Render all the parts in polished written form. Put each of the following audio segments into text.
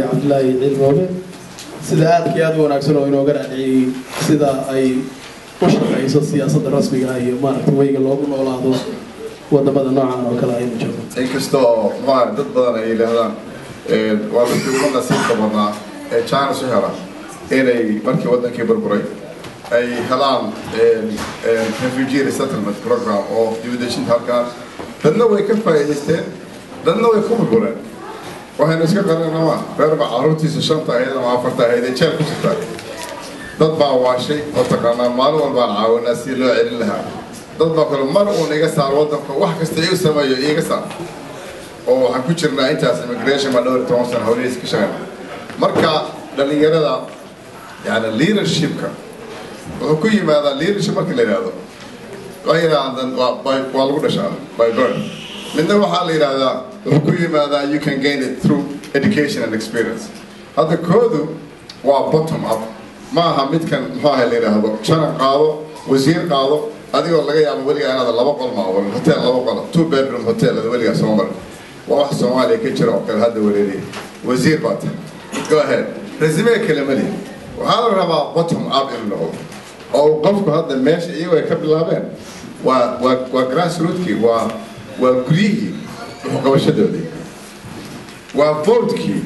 عبد الله الروبي سيدا كياد وناكسون وينوغر علي سيدا أي وشرع يسوي السياسة الرسمية هي ما تويق اللوجو نولادو ودبنا نوعا وكلا أي مجال. إن كستو ما ضد بدنا إلى هذا وبتقولنا سيد طبعا كان سهرة إلى مركي ودنا كبر بري أي هلان refugee resettlement program أو invitation هالكان لأنه يكفي يستين لأنه يكون بري وهي نسكت أنا ما بربع عروتي الشنطة هذا ما فرتها هذا شيء كشتا ضبع واشي وتقرنا مالو والبارعة والناس يلو عيل لها ضبع كل مرة ونيجسار وضبك واحد كستيو سما يجسار أو هنكشرنا أنت as immigration مالور تونسن هوليس كشغل مركا للي يرى يعني leadership كا وكل ما هذا leadership ما كله هذا غير عندنا والله شان by birth من ده حال هذا وكل ما هذا you can gain it through education and experience هذا كله هو bottom up ما هم كان ما اللي هذا شان قاضي وزير قاضي هذه والله يا أبو ولي أنا هذا لبق ما هو الهوتيل لبق 2 bedroom hotel هذا ولي سومر واحد سومالي كتير وكل هذا ولي وزير بات go ahead رزمي كلمة لي وهذا ربع bottom up اللي أو قفك هذا الماشي إيوه يكمل لابين وجراس روتكي وكريهي وقوش دولي وفورتكي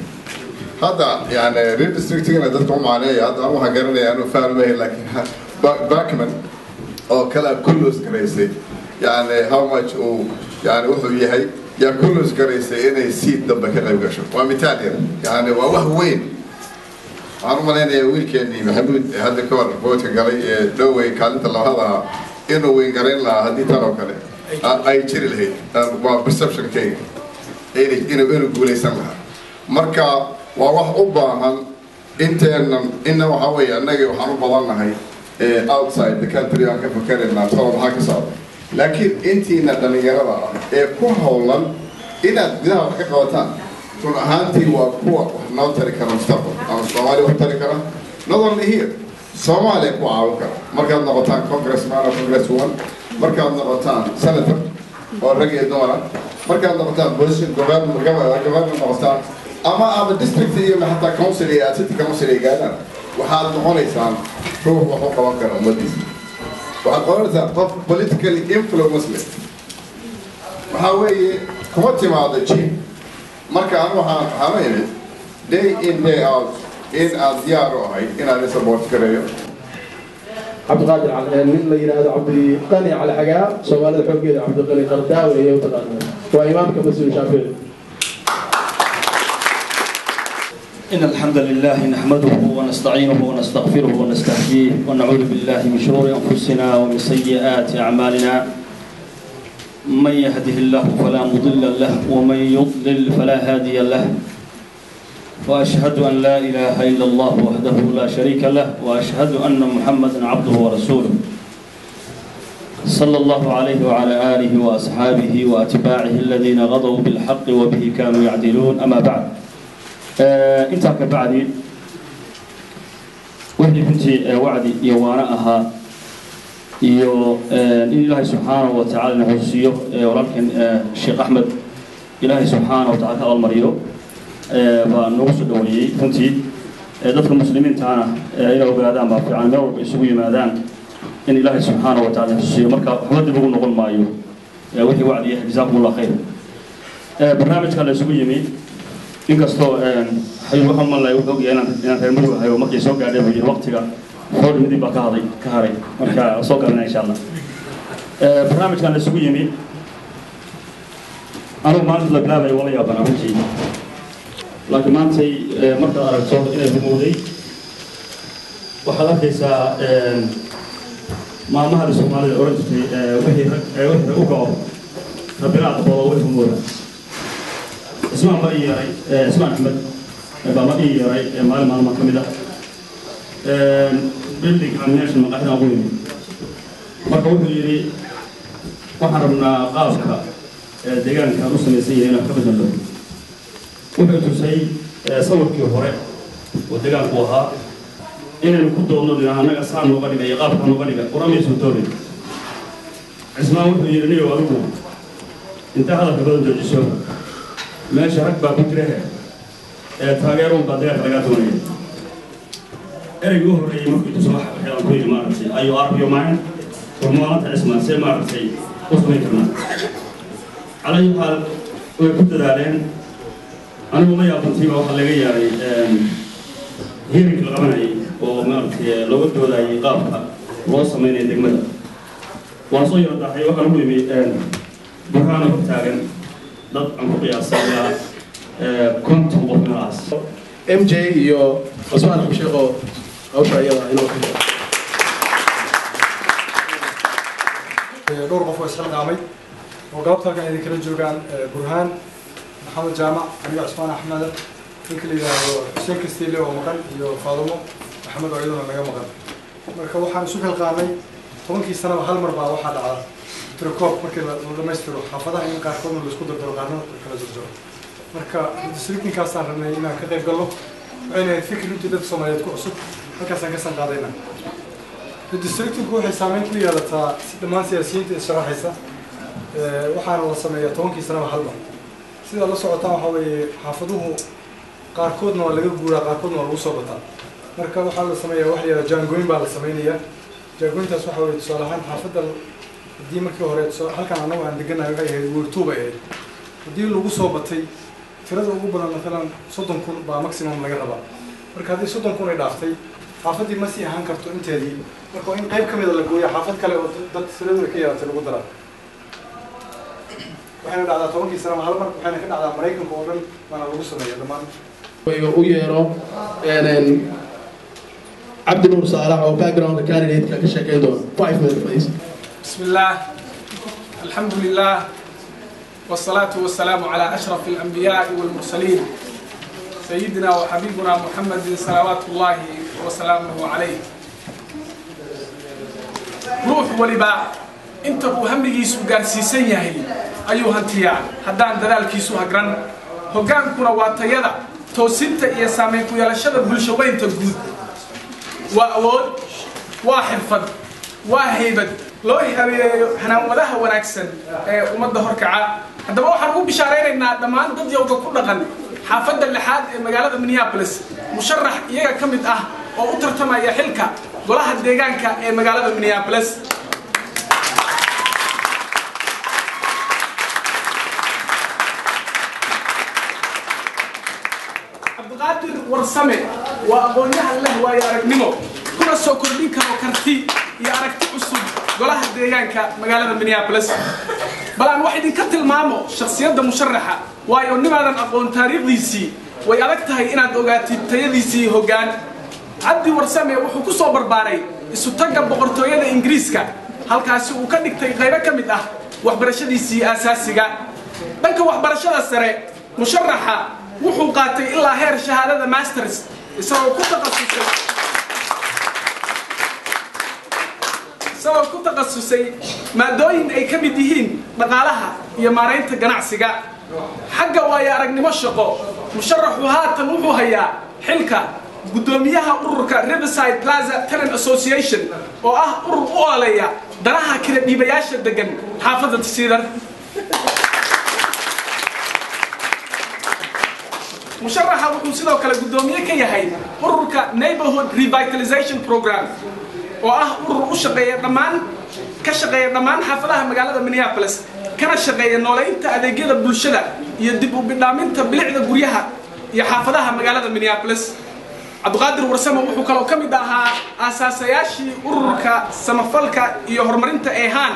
هذا يعني ريد ستريكتي أنا دتقوم عليه هذا أنا هجرني أنا فاهم به لكن باكمن أو كلا كله سكريسي يعني how much أو يعني وحوي هاي يا كله سكريسي إنه يسيد دبك العيوشة ومثالي يعني وهو وين أنا مالني ويلكني محمود هذا كور بوت قالي دوي كانت الله هذا إنه وين قرين لا هذه ترى كله أي شيء الهي وبرسبشن كي إنه قولي سمها مركا وروح أوبا إنه حوي النجي وحنو بضلنا هاي outside the country أنا كيف فكرنا صار بحاجة صار لكن أنتي ندني جربا كون هولا إذا جدا حكي قوتان تون هانتي وقوة نوتري كرام مستقبل أنا الصومالي وتري كرام نظر لي هي الصومالي قوة عوكر مركز نقطان كونغرس معنا كونغرس 1 مركز نقطان سنتر والرجل دورة مركز نقطان بوزيشن جوفرن نقطان أما الديستريكت هي حتى كونسلية ست كونسلية قاعدة وحال نقولي سان روح وحق وكر أمديس وحال قررت طف politically influenced Muslim وحاوي كمتي مع هذا الشيء مركا أنا حامين day in day out in الزيارة هاي إن أنا سبورت كريو عبد القادر على من اللي هذا عبد القني على حاجة سؤال الحقيقي عبد القني قرداوي هي وتقارن وإمامك مسؤول شافعي إن الحمد لله نحمده ونستعينه ونستغفره ونستهديه ونعوذ بالله من شرور أنفسنا ومن سيئات أعمالنا من يهده الله فلا مضل له ومن يضلل فلا هادي له وأشهد أن لا إله إلا الله وحده لا شريك له وأشهد أن محمدًا عبده ورسوله صلى الله عليه وعلى آله وأصحابه وأتباعه الذين غضوا بالحق وبه كانوا يعدلون أما بعد أنت كبعدي وحدي بنتي وعدي يواناها إن الله سبحانه وتعالى نحسيه ولكن الشيخ أحمد إلهي سبحانه وتعالى أول مريو فنوصل دولي بنتي ضد المسلمين تعالى إلى وجدان ما في عنا يسوي ماذان إن الله سبحانه وتعالى نحسيه مركب حمد بقول نقول مايو وحدي وعدي جزاكم الله خير برنامج كان يسوي يمين inkastoo hay waxa ma la og yahay inaan reer mudug ahay oo markii soo gaadhay buu waqtiga hor midii baa ka haray marka soo galnaa insha Allah barnaamijkan la isugu yimi anigu maanta la bilaabay wala yaabana runtii laakiin maanta marka aragto inay rumowday waxa la arkaysaa maamaha Soomaalida oran jirtay wixii u go'o rabbina aqbalo way rumowday اسمع مري اسمع أحمد بابا يراي ما كمله بلدي كان ناس المقاهي أقولي ما كنت يري وحرمنا قافك دجان كانوا سنسيه هنا خبز اللون وحدث شيء صور كيوهرة ودجان قوها إن الكتب نودنا أنا قصان وقريبا يقاف كانوا قريبا ورمي سوتوري اسمع يرني وأروه انتهى الكبر الجسوم ما شارك بابتره taageero badeeq laga doonay eraygu horeeyay markii uu soo xaqay ku imaanay ayu arbiyo maan hormoonada isma seemaartay usmeeyna على حال ويكون دارين أنا والله يا بنتي واحد لقي يعني هيرك الغنائي ومارك لو قلت ولا يقابها وصل من الدجمة وصير دحي وكانوا بيمي برهانه بتاعن ضد عن قياس كنت وقنا راس MJ يو عثمان أبو شيخو أو شيء إنه دور قفوا إسلام عامي وقابت هالكان إذا كنا جوجان برهان محمد جامع أنا عثمان أحمد يمكن إذا حسين كستيلي ومكان يو فاضمو محمد وعيدو لما يوم مكان مركب وحنا شوف القاني طبعا كي سنة وهالمرة واحد على تركوب مركب لما يسترو حافظها إنه كاركون اللي سكوت الدرجانو كلا زوجو مركب دستريكني كاسان رمينا كذا يقولوا أنا فكر أنت ده الصوماليات كوسو مركب سانكسان قاعدينا الدستريكتي كوه حسامين كلي على تا دمان سياسيين تشرح حسا waxaana la sameeyaa 10 sano halba sida la socotaan waxa weeye xaafaduhu qaarkoodna waa laga guuraa qaarkoodna waa lagu soo bataa marka waxaa la sameeyaa wax yar jaangooyin baa la sameeyaa jaangooyintaas waxa weeye tusaale ahaan xaafadda haddii markii hore halkan anagu aan deganahay waxay ahayd guurtuuba ahayd haddii lagu soo batay tirada ugu badan maalan 30,000 baa maximum laga rabaa marka haddii 30,000 ay dhaaftay xaafaddii ma sii ahaan karto inteedii marka in qayb ka mid ah la gooyo xaafad kale oo dad tirada ka yaraatay lagu daraa waxayna dhacdaa 10 sano hal mar waxayna ka dhacdaa Mareykanka oo dhan waana lagu sameeyaa dhamaan u yeero عبد النور صالح أو background candidate كشكل دون 5 minutes please. بسم الله الحمد لله والصلاة والسلام على أشرف الأنبياء والمرسلين سيدنا وحبيبنا محمد صلوات الله وسلامه عليه روح ولباء انت هو همجيسو غارسيسن yahay ayuu hantiyaa hadaan dadaalkiisu hagran hogaankuna waa tayada toosinta iyo saameyn ku yeelashada bulshooyinka guud waa awood waa xirfad waa haybad loo habeeyo hanaanwadaha wanaagsan ee ummadda horkaca hadaba waxaan ugu bishaareynaa dhamaan dad yowga ku dhaqan xaafadda lixaad ee magaalada Minneapolis musharax iyaga kamid ah oo u tartamaya xilka golaha deegaanka ee magaalada Minneapolis قادر ورسمه وأقولها له ويارجنمه كنا سوكردين كانوا كرتي يارجت عصب قالها الديان كمجال مينيابوليس بلان واحد يكتل مامو شخصيات مشرحة ويونم هذا أقول تاريخ ليسي ويارجتها إن أدوجاتي تيليسي هجان عدي ورسمه وحكوسه برباري السوتجا بقرطوية إنجليزكا هل كاسو وكانك تغير كمدة وحبرشة أساسية بنك وحبرشة السريع مشرحة wuxuu qaatay ilaa heer shahaadada masters isagoo ku taqasusay maadooyin ay ka mid yihiin dhaqaalaha iyo maareynta ganacsiga xagga waaya aragnimo shaqo musharaxu haatan wuxuu hayaa xilka gudoomiyaha ururka Riverside Plaza Tenant Association oo ah urur u aalaya danaha kala dhiibayaasha degan xaafadda Tisiidar مشرحة وحوسيده وكلا قدومية كيهاي أورك neighborhood revitalization program وأورك وشقية ضمان كشقية ضمان حفلها مقالة مينيابوليس كان الشقية نولين تأذيجيد بالشدة يدبوا بالنامين تبلع جوريها يحفلها مقالة مينيابوليس عبد القادر ورسمه وحوك لو كم يدها أساسياشي أورك سمفلك يهرمرين تأيهان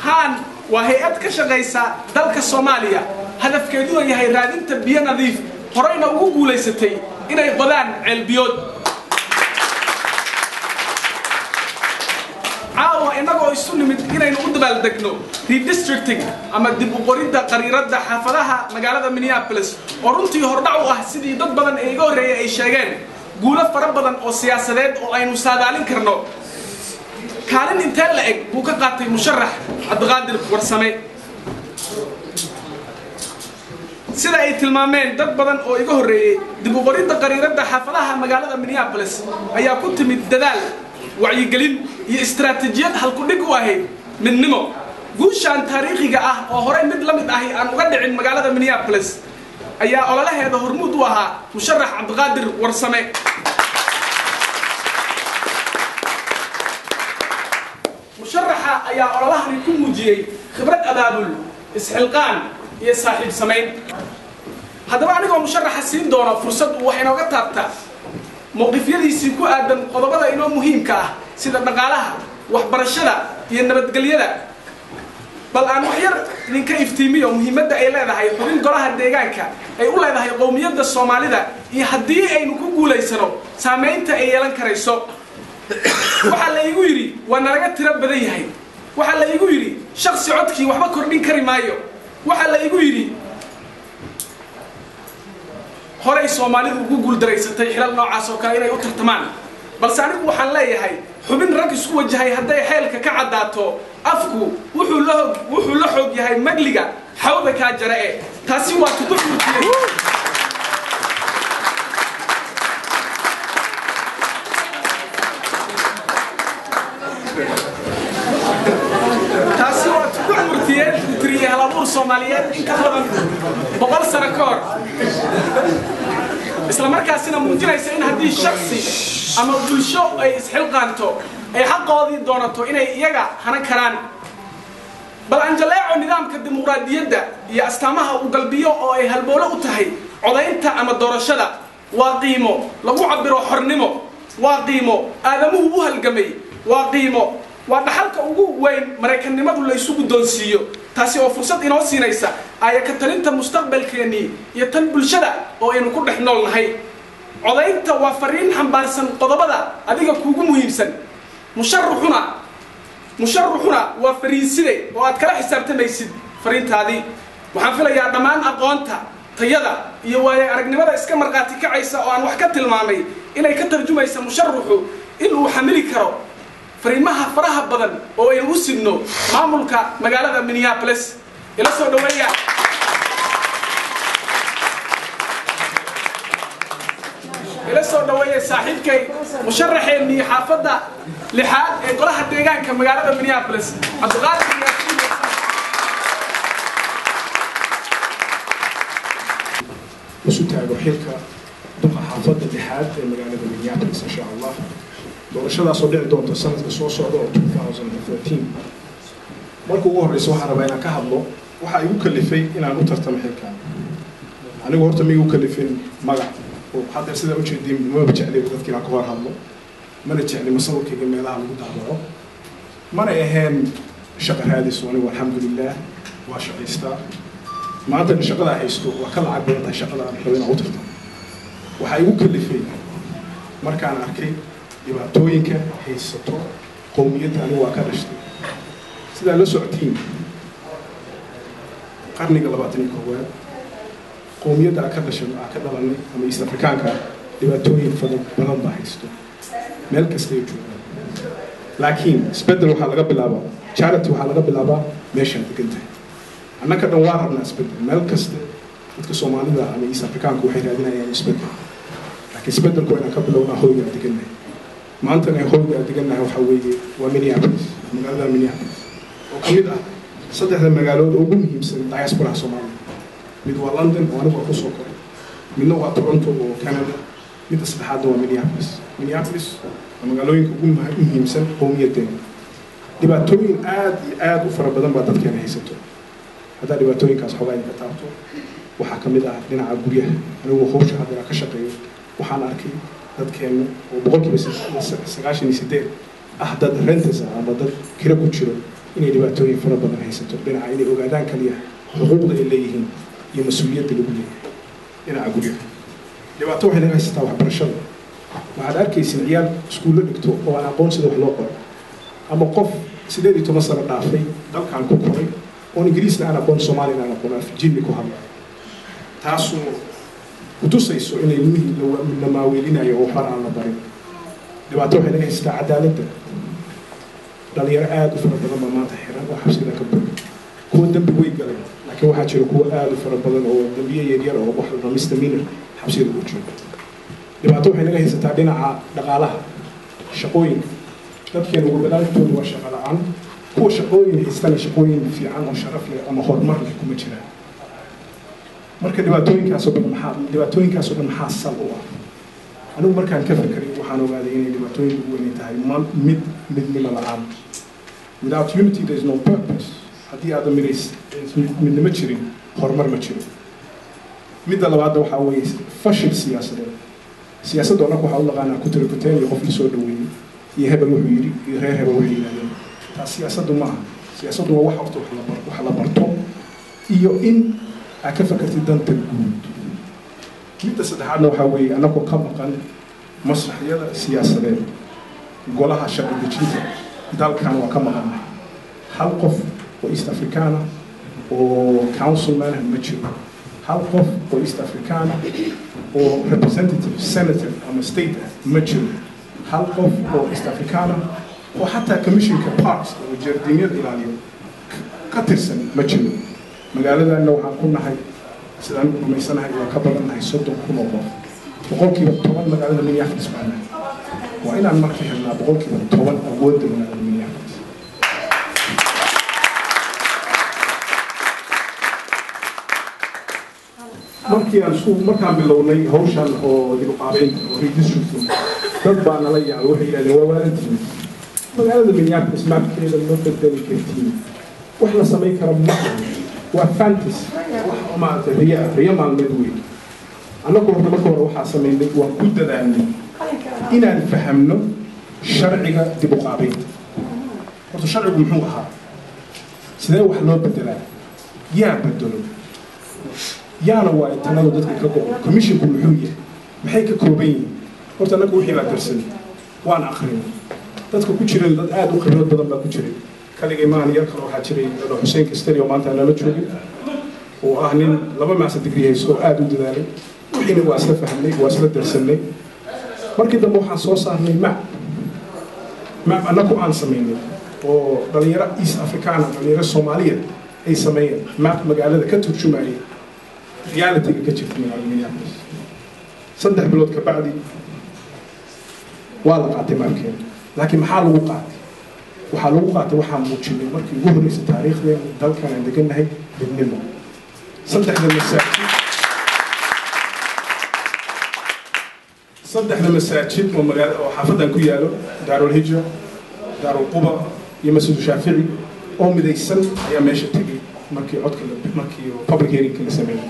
هان وهيئات كشغيسة دلك الصومالية هدف كيدو يهي رادين تبيا نظيف هرينا وقو ليستي إنا يقضان عالبيوت عاوة إناقو يسوني من إنا ينقود بالدقنو redistricting أما ديبو قريدة قريرات حافظها مقالة مينيابوليس ورنتي هردعوها سيدي ضد بدن إيقو رأي أي شاقين قولة فرب بدن أو سياسات أو أي مساعدالين كرنو كان انتهى لك بوكا قاطي مشرح عبد القادر ورسمه سيدا اي تلمامين دad badan oo iga horeeyay dib u qorinta qariirada xaafadaha magaalada Minneapolis ayaa ku timid dadaal wacyi gelin iyo istaraatiijiyad hal ku dhig u ahayd midnimo guushaan taariikhiga ah oo horey mid la mid ahi aan uga dhicin magaalada Minneapolis ayaa ololaheeda hormuud u ahaa musharax Cabdiqaadir Warsame. musharaxa ayaa ololahani ku muujiyay khibrad abaabul isxilqaan iyo saaxiib samayn. haddaba anigoo musharaxa siin doona fursad uu wax inooga taabtaa mowqifyadiisii ku aadan qodobada inoo muhiimka ah sida dhaqaalaha, waxbarashada iyo nabadgelyada. bal aan wax yar idinka iftiimiyo muhiimadda ay leedahay xubin golaha deegaanka ay u leedahay qowmiyadda Soomaalida iyo haddii aynu ku guulaysano saameynta ay yeelan karayso. waxaa la igu yiri waa nalaga tiro badan yahay. waxaa la igu yiri shakhsi codkii waxba kordhin kari maayo. waxaa la igu yiri horey Soomaalidu ugu guuldareysatay xilal noocaas oo kale inay u tartamaan. balse anigu waxaan leeyahay xubin rag isku wajahay hadday xeelka ka cadaato afku wuxuu la xoog yahay magliga xawda ka jara ee taasi waa tuduxurtiyay. taasi waa tuduxurtiyay tiriye halabuur Soomaaliyeed in ka badan 100 sano ka hor. isla markaasina muujinaysa in haddii shakhsi ama bulsho ay isxilqaanto ay xaqoodii doonato inay iyaga hanan karaan. bal aan jaleeco nidaamka dimuqraadiyadda iyo astaamaha uu galbiyo oo ay halboolo u tahay codaynta ama doorashada waa qiimo lagu cabiro xornimo, waa qiimo aadamuhu u halgamay, waa qiimo waa dhaxalka ugu weyn Mareykanimadu la isugu doonsiiyo. taasi oo fursad inoo siinaysa ay ka talinta mustaqbalkeennii iyo tan bulshada oo aynu ku dhex noolnahay. codaynta waa fariin xambaarsan qodobada adiga kuugu muhiimsan. musharruxuna waa fariinside oo aad kala xisaabtamaysid fariintaadii. waxaan filayaa dhammaan aqoonta, tayada iyo waayo aragnimada iska marqaati kacaysa oo aan wax ka tilmaamay inay ka tarjumaysa musharruxu inuu xamili karo fariimaha faraha badan oo aynu u sidno maamulka magaalada Minneapolis. ila soo dhaweeya saaxiibkay musharaxeennii xaafadda lixaad ee golaha deegaanka magaalada Minneapolis Cabdiqaadir Yaasiin. isu taago xilka duqa xaafadda lixaad ee magaalada Minneapolis insha Allah. doorashadaas oo dhici doonta sanadka soo socda oo 2013. marka ugu horeysa waxaan rabaa inaan ka hadlo waxa igu kalifay inaan u tartamo xilkan. anigu horta ma igu kalifin magac oo hadda sida u jeedin ma jeclay dadkii aan ka hor hadlo. mana jeclay masawirkayga meelaha lagu daabaco. mana ahayn shaqo raadis oo anigu alxamdulillah waa shaqaystaa. maanta shaqada haysto waa ka lacag badan tahay shaqada aan rabay inaan u tartamo. waxa igu kalifay markaan arkay dhibaatooyinka haysato qowmiyadda anigu waa ka dhashtay. sidaa la socotiin qarniga 21 qowmiyadda ka dhalanay ama East Africaanka dhibaatooyin badan baa haysto meel kasta ay joogaan. laakiin isbedel waxaa laga bilaabaa charity waxaa laga bilaabaa meeshaan degan tahay. annaka dhan waa rabnaa isbedel meel kasta. dadka Soomaalida ama East Africaanka waxay raadinayaan isbedel. laakiin isbedelku inaan ka bilownaa hoyga degannahay. maantana hoyga degannahay waxa weeye waa Minneapolis, magaalada Minneapolis oo ka mid ah saddexda magaalood ugu muhiimsan diaspora Soomaalida. mid waa London oo anigu ku soo koray, midna waa Toronto oo Canada, mid saddexaad waa Minneapolis. Minneapolis waa magaalooyinka ugu muhiimsan qowmiyaddeena. dhibaatooyin aad u fara badan baa dadkeena haysato. haddaa dhibaatooyinkaas xogaa ka taabto waxaa ka mid ah dhinaca guryaha. anigu hawsha hadda ka shaqeeyo waxaan arkay dadkeena oo 98% ah dad renters ama dad kira ku jiro inay dhibaatooyin fara badan haysato. dhinaca inay ogaadaan kaliya xuquuqda ay leeyihiin iyo mas'uuliyadda lagu leeyahay dhinaca guryaha. dhibaato waxay naga haysataa waxbarashada. waxaad arkaysin ciyaal iskuulla dhigto oo aan aqoon sida wax loo qoro ama qof 18 sano dhaafay dalkan ku koray oo ingiriisna aan aqoon, Soomaalina aan aqoon, afjinni ku hadla. taasoo ku tusayso inay la maaweelinayo oo waxba aan la barin. dhibaato waxay naga haysataa cadaaladda. dhalinyaro aad u fara badan baa maanta xiran oo xabsiga ka buuxa. kuwa dambi way galeen laakiin waxaa jira kuwa aad u fara badan oo dambiye yaryar oo wax la misdemeanor xabsiga ugu jooga. dhibaato waxay naga haysataa dhinaca dhaqaalaha, shaqooyinka. dadkeena ugu badnaantoodu waa shaqo la'aan. kuwa shaqooyin haystana shaqooyin fiican oo sharaf leh ama horumar leh kuma jiraan marka dhibaatooyinkaas oo dhan maxaa sal u ah anigu markaan ka fekeray waxaan ogaaday inay dhibaatooyinku ugu weyn tahay midnimo la'aan without unity there is no purpose haddii aadan midnimo jirin horumar ma jiro midda labaadda waxaa weeye fashil siyaasadeed siyaasadda oo dhan waxaa u naqaanaa ku tirakuteen iyo qof la soo dhaweeyey iyo hebel wuxuu yidhi iyo reer hebel waxay yidhahdeen taas siyaasaddu ma aha siyaasaddu waa wax horta wax la barto iyo in aad ka fakartid danta guud midda saddexaadna waxaa weeye annagoo ka maqan maslaxyada siyaasadeed golaha sharci dejinta dalkan waa ka maqannahay hal qof oo east africana oo councilman ma jiro hal qof oo east africana oo representative senator ama state ma jiro hal qof oo east africana oo xataa commissionka parks oo jardiiniyada ilaaliyo ka tirsan ma jiro magaaladana waxaan ku nahay sidaan rumaysanahay waa ka badannahay 30,000 oo qof boqolkiiba 10 magaalada Minneapolis baa nahay waa inaan marka helnaa boqolkiiba 10 awoodda magaalada Minneapolis markaan bilownay hawshan oo dib u qaabeynta oo redistricting dad baa nala yaacay waxay yidhahdeen waa waalantiin magaalada Minneapolis maabkeeda loo bedeli kartiin wax la samayn kara maaha waa fantasy wax maaragtay riya maalmeed weyn annagu horta marka hore waxaa samaynay waan ku dadaalnay inaan fahamno sharciga dib u qaabeynta horta sharcigu muxuu ahaa sidee wax loo bedelaa yaa bedelo yaana waa talada dadka ka go'o commissionku muxuu yahay maxay ka kooban yihiin horta annagu wixii baa darsan waan akhrinay dadka ku jiray dad aad u khibrad badan baa ku jiray kaligay maan yar kale waxaa jiray Xuseen Kastari oo maanta nala joogay oo ah nin 2 master degree haysto oo aad u dadaalay wixiina waa isla fahamnay waa isla darsanay markii dambe waxaan soo saarnay map annagu aan samaynay oo dhalinyaro East Africana dhalinyaro Soomaaliyeed ay sameeyeen map magaalada ka turjumayay reality ka jirta magaalada Minneapolis 3 bilood ka bacdi waa la qaatay mapkeena laakiin maxaa lagu qaatay waxaa lagu qaatay waxaan muujinay markii ugu horreysay taariikhdeena dalkan aan degannahay midnimo saddexda masaajid oo magaalada oo xaafadan ku yaalo daarul hijra daarul quba iyo masjid shaafici oo midaysan ayaa meesha tegay markii public hearing la sameeyay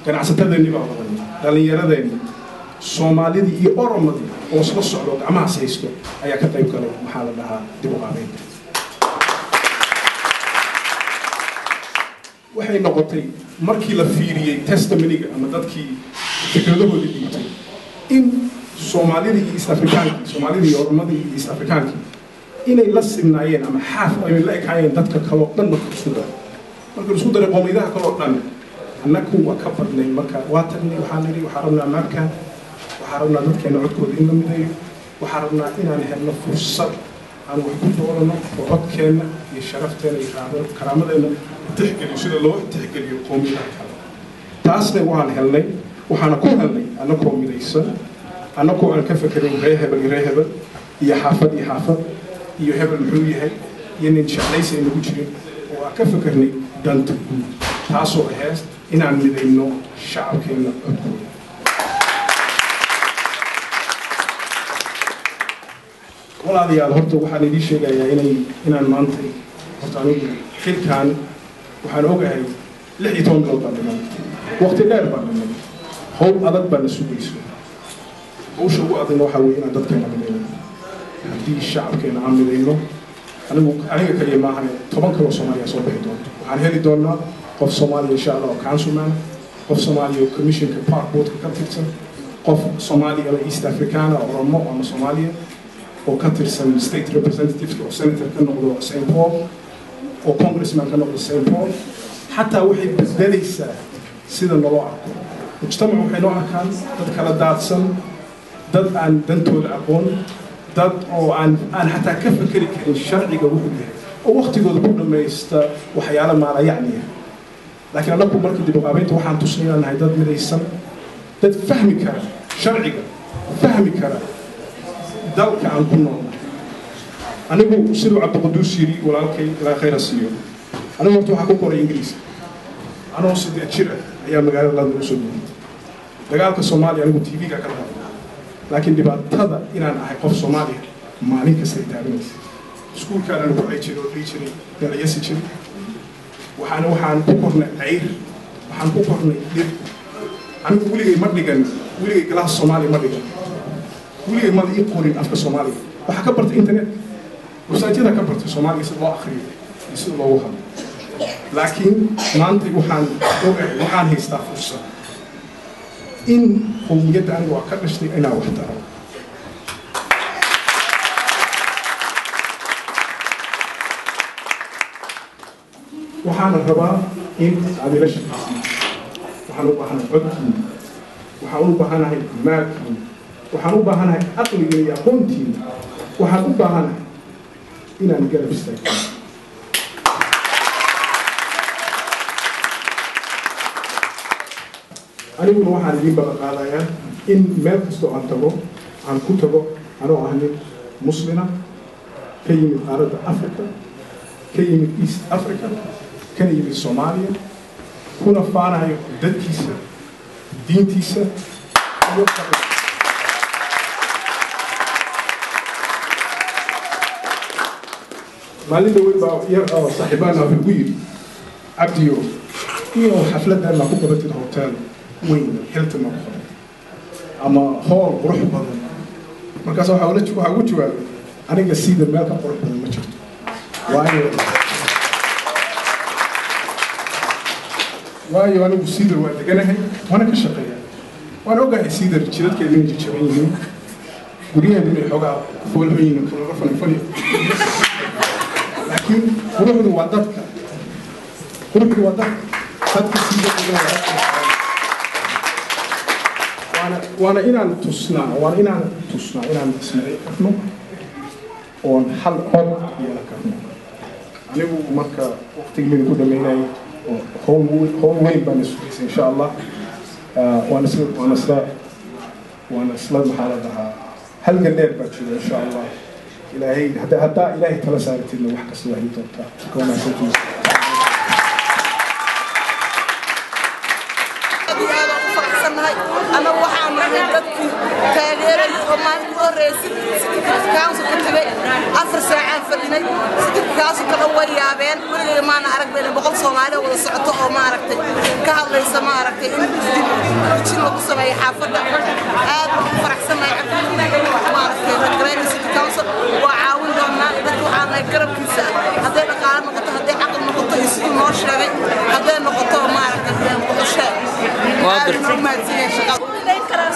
ganacsatadeenii baa wadan dhalinyaradeenii Soomaalidii iyo Oromadii oo soo socdo gacmahaas haysto ayaa ka qayb galay maxaa la dhahaa dib u qaabeynta waxay noqotay markii la fiiriyay testimony-ga ama dadkii fikradahooda dhiibtay in Soomaalidii iyo East Africaankii Soomaalidii iyo Oromadii iyo East Africaankii inay la sinnaayeen ama xaaf ay la ekaayeen dadka kale oo dhan marka isku daray qowmiyadaha kale oo dhan annagu waa ka badnay marka waa tagnay waxaan nidhi waxaan rabnaa maabkan waxaan rabnaa dadkeena codkooda in la mideeyo waxaan rabnaa inaan helno fursad aan wax ku doorano oo codkeenna iyo sharafteena iyo karaamadeena tixgeliyo sida loo tixgeliyo qowmiyadaha kale taasna waan helnay waxaana ku helnay annagoo midaysan annagoo aan ka fekerin ree hebel iyo xaafad iyo hebel muxuu yahay iyo nin jeclaysi ay nagu jirin oo aan ka fekernay danta guud taasoo ahayd inaan midayno shacabkeena codkooda walaalayaal horta waxaan idin sheegayaa inaan maanta horta anigu xilkan waxaan ogahay 16 bilood baan dhiman waqti dheer baan dhiman hawl adag baan sugayso hawsha ugu adagna waxaa weeye inaan dadkeena midayno haddii shacabkeena aan midayno aniga kaliya maahan 10 kaloo Soomaaliya soo bixi doonto waxaan heli doonaa qof Soomaaliya insha Allah councilman qof Soomaaliya commissionka park boardka ka tirsan qof Soomaaliya East Africana Oromo ama Soomaaliya oo ka tirsan state representative oo senator ka noqdo St. Paul oo congressman ka noqdo St. Paul xataa waxay bedelaysaa sida loo arko mujtamac waxay noo arkaan dad kala daadsan dad aan dantooda aqoon dad oo aan xataa ka fakari karin sharciga wuxuu yahay oo waqtigooda ku dhamaysta waxyaalo maala yacniya laakiin annagu markii dib u qaabeynta waxaan tusnay inaan nahay dad midaysan dad fahmi kara sharciga fahmi kara dalka aan ku noolnahay anigu sidoo Cabdiqaduus yiri walaalkay ilaa khayr siiyo anigu horta waxa ku qoray Ingiriis anoo 8 jir ayaa magaalada London soo dhigay dagaalka Soomaaliya anigu TV-ga ka hadlay laakiin dhibaatada inaan ahay qof Soomaali maalin kasta taabanaysa iskuulka anigu waxay jiray oo jiray galayasi jiray waxaan ku qornay ayr waxaan ku qornay dhir anigu weligay ma dhigan weligay galaas Soomaali ma dhigan weligay ma ii qorin afka Soomaali waxa ka bartay internet وساجدها كبرت الصومالي يصير آخر يصير الله وهم لكن ما أنت وحان هي استافوسا إن هم يد أنا وأكرشني أنا وحدة وحان الربا إن أبي رشد وحانو بحنا عدكي وحانو بحنا هاي ماكي وحانو بحنا هاي أقلي يا قنتي وحانو بحنا إن أنا قلب استيقظ أنا من واحد اللي بقى عليا إن ما كستو عن تبو عن كتبه أنا أهلي مسلمة كي من أرض أفريقيا كي من إيست أفريقيا كي من الصوماليا كنا فانا دين تيسا دين تيسا مالين دوي باو ير صاحبانا في الويل عبديو إيو حفلتنا ما كنت بتي الهوتيل وين حلت ما كنت أما هول روح بدن مركز حاولت شو حاولت شو أنا جسيد المال كان روح بدن ما شفت وايو أنا بسيد الوقت جناه وأنا كشقية وأنا أوجع يسيد الشدة كذي نجي شويين قولي هذي حاجة فول هين كل رفن فني لكن روح الوضعك روح الوضعك هذا السيد وانا إنا تصنع إنا نسمع كفنو ونحل قد يلا كفنو أنا ومركا وقت من كل ميناي هو وين بنسويس إن شاء الله وانا سلام محالتها هل قدر بتشوف إن شاء الله إلهي حتى إلهي تلا سارت إنه وحكي سوى هي توتا كونا سوتي أنا وحام رجعتك تغيير الأمان والرئيس كان سكتبي أفر ساعة فلني كان سكتبي يابين كل ما نعرف بين بقول صومالي ولا سعته ما عرفت كهذا ليس ما عرفت إن شيء ما بسمعي حافظ فرح سمعي ما عرفت رجعين سكتبي وعاون دوما إذا توعنا يقرب كنسا هذا القرار نقطة هذا عقل نقطة يصير ماشي هذا نقطة ما عرفت نقطة شيء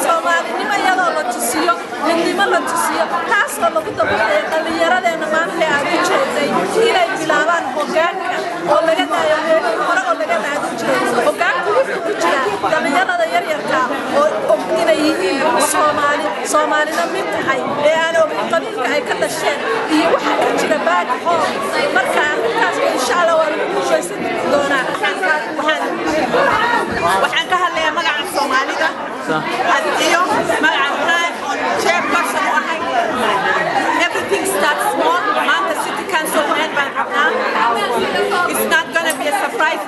Somali nima yada la tusiyo nima la tusiyo taas oo lagu dabalay dhalinyaradeena maanta ay u jeeday inay bilaabaan hoggaanka oo laga daayo hore oo laga daado jiray hoggaanku wuxuu ku jiraa dhalinyarada yar yarka oo inay yihiin Soomaalina mid tahay ee aan ogin qabiilka ay ka dhasheen iyo waxa ka jira baad hoo marka taas insha Allah waa lagu shaysan doonaa waxaan ka hadlayaa magaca Soomaalida everything starts small. The city council it's not going to be a surprise.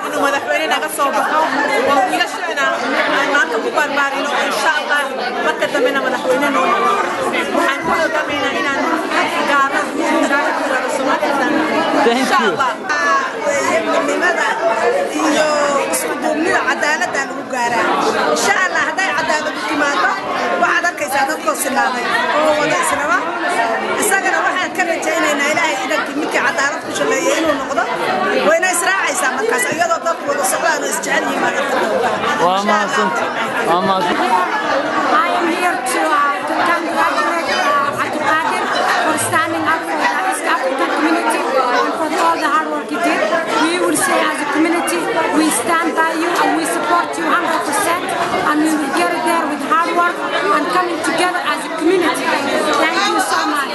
I am here to congratulate Abdulkadir for standing up for the East African community and for all the hard work he did. We will say as a community, we stand by you and we support you 100%, and we will get it there with hard work and coming together as a community. Thank you so much.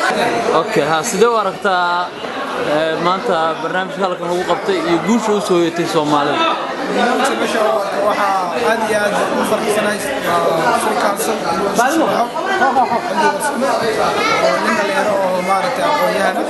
Okay, sidoo aragtaa maanta barnaamijka halkan lagu qabtay iyo guusha u soo yeetay Soomaalida barnaamijka meesha waxaa aad iyo aad u farxsanahay shirkaansan oo nin dhalinyaro oo maaragtay aqoon-yahana